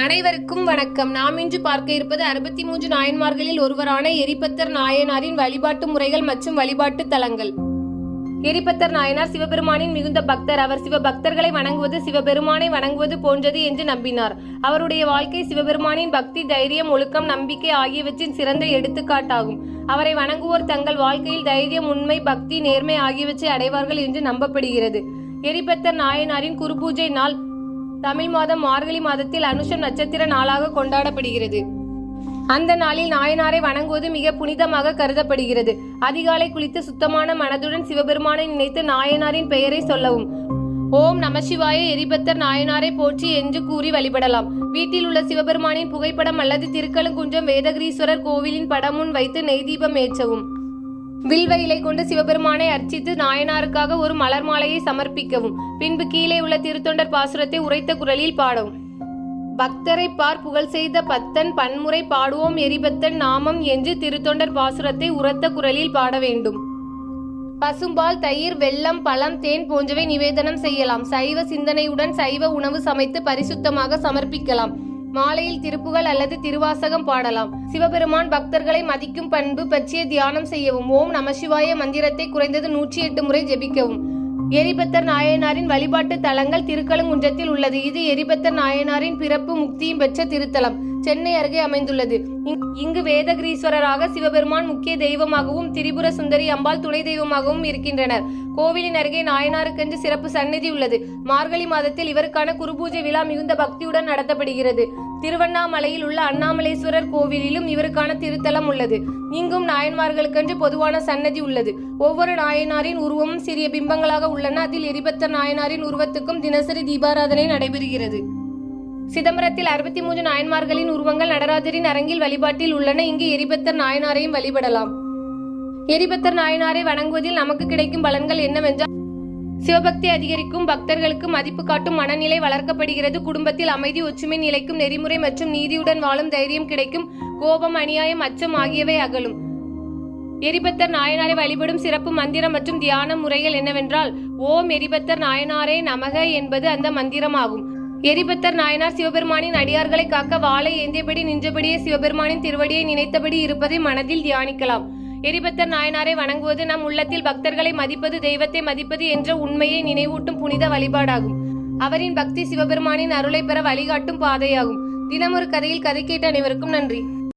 அனைவருக்கும் வணக்கம். நாம் இன்று பார்க்க இருப்பது 63 நாயன்மார்களில் ஒருவரான எரிபத்தர் நாயனாரின் வழிபாட்டு முறைகள் மற்றும் வழிபாட்டு தலங்கள். எரிபத்தர் நாயனார் சிவபெருமானின் மிகுந்த பக்தர். அவர் சிவபக்தர்களை வணங்குவது சிவபெருமானை வணங்குவது போன்றது என்று நம்பினார். அவருடைய வாழ்க்கை சிவபெருமானின் பக்தி, தைரியம், ஒழுக்கம், நம்பிக்கை ஆகியவற்றின் சிறந்த எடுத்துக்காட்டாகும். அவரை வணங்குவோர் தங்கள் வாழ்க்கையில் தைரியம், உண்மை, பக்தி, நேர்மை ஆகியவற்றை அடைவார்கள் என்று நம்பப்படுகிறது. எரிபத்தர் நாயனாரின் குருபூஜை நாள் தமிழ் மாதம் மார்கழி மாதத்தில் அனுஷம் நட்சத்திர நாளாக கொண்டாடப்படுகிறது. அந்த நாளில் நாயனாரை வணங்குவது மிக புனிதமாக கருதப்படுகிறது. அதிகாலை குளித்து சுத்தமான மனதுடன் சிவபெருமானை நினைத்து நாயனாரின் பெயரை சொல்லவும். ஓம் நமசிவாய எரிபத்தர் நாயனாரை போற்றி என்று கூறி வழிபடலாம். வீட்டில் உள்ள சிவபெருமானின் புகைப்படம் அல்லது திருக்கழுங்குன்றம் வேதகிரீஸ்வரர் கோவிலின் படம் முன் வைத்து நெய் தீபம் ஏற்றவும். வில்வ இலை கொண்டு சிவபெருமானை அர்ச்சித்து நாயனாருக்காக ஒரு மலர் மாலையை சமர்ப்பிக்கவும். பின்பு கீழே உள்ள திருத்தொண்டர் பாசுரத்தை உரைத்த குரலில் பாடவும். பக்தரை பார் புகழ் செய்த பத்தன் பன்முறை பாடுவோம் எரிபத்தன் நாமம் என்று திருத்தொண்டர் பாசுரத்தை உரத்த குரலில் பாட வேண்டும். பசும்பால், தயிர், வெல்லம், பழம், தேன் போன்றவை நிவேதனம் செய்யலாம். சைவ சிந்தனையுடன் சைவ உணவு சமைத்து பரிசுத்தமாக சமர்ப்பிக்கலாம். மாலையில் திருப்புகழ் அல்லது திருவாசகம் பாடலாம். சிவபெருமான் பக்தர்களை மதிக்கும் பண்பு பற்றிய தியானம் செய்யவும். ஓம் நமசிவாய மந்திரத்தை குறைந்தது 108 முறை ஜெபிக்கவும். எரிபத்தர் நாயனாரின் வழிபாட்டு தலங்கள் திருக்கழுங்குன்றத்தில் உள்ளது. இது எரிபத்தர் நாயனாரின் பிறப்பு முக்தியும் பெற்ற திருத்தலம். சென்னை அருகே அமைந்துள்ளது. இங்கு வேதகிரீஸ்வரராக சிவபெருமான் முக்கிய தெய்வமாகவும் திரிபுர சுந்தரி அம்பாள் துணை தெய்வமாகவும் இருக்கின்றனர். கோவிலின் அருகே நாயனாருக்கென்று சிறப்பு சந்நிதி உள்ளது. மார்கழி மாதத்தில் இவருக்கான குருபூஜை விழா மிகுந்த பக்தியுடன் நடத்தப்படுகிறது. திருவண்ணாமலையில் உள்ள அண்ணாமலேஸ்வரர் கோவிலிலும் இவருக்கான திருத்தலம் உள்ளது. இங்கும் நாயன்மார்களுக்கென்று பொதுவான சன்னதி உள்ளது. ஒவ்வொரு நாயனாரின் உருவமும் சிறிய பிம்பங்களாக உள்ளன. அதில் எரிபத்தர் நாயனாரின் உருவத்துக்கும் தினசரி தீபாராதனை நடைபெறுகிறது. சிதம்பரத்தில் 63 நாயன்மார்களின் உருவங்கள் நடராஜரின் அரங்கில் வழிபாட்டில் உள்ளன. இங்கு எரிபத்தர் நாயனாரையும் வழிபடலாம். எரிபத்தர் நாயனாரை வணங்குவதில் நமக்கு கிடைக்கும் பலன்கள் என்னவென்றால், சிவபக்தி அதிகரிக்கும், பக்தர்களுக்கு மதிப்பு காட்டும் மனநிலை வளர்க்கப்படுகிறது, குடும்பத்தில் அமைதி ஒற்றுமை நிலைக்கும், நெறிமுறை மற்றும் நீதியுடன் வாழும் தைரியம் கிடைக்கும், கோபம், அநியாயம், அச்சம் ஆகியவை அகலும். எரிபத்தர் நாயனாரை வழிபடும் சிறப்பு மந்திரம் மற்றும் தியான முறைகள் என்னவென்றால், ஓம் எரிபத்தர் நாயனாரே நமக என்பது அந்த மந்திரமாகும். எரிபத்தர் நாயனார் சிவபெருமானின் அடியார்களை காக்க வாளை ஏந்தியபடி நின்றபடியே சிவபெருமானின் திருவடியை நினைத்தபடி இருப்பதை மனதில் தியானிக்கலாம். எரிபத்தர் நாயனாரை வணங்குவது நம் உள்ளத்தில் பக்தர்களை மதிப்பது, தெய்வத்தை மதிப்பது என்ற உண்மையை நினைவூட்டும் புனித வழிபாடாகும். அவரின் பக்தி சிவபெருமானின் அருளை பெற வழிகாட்டும் பாதையாகும். தினமொரு கதையில் கதை கேட்ட அனைவருக்கும் நன்றி.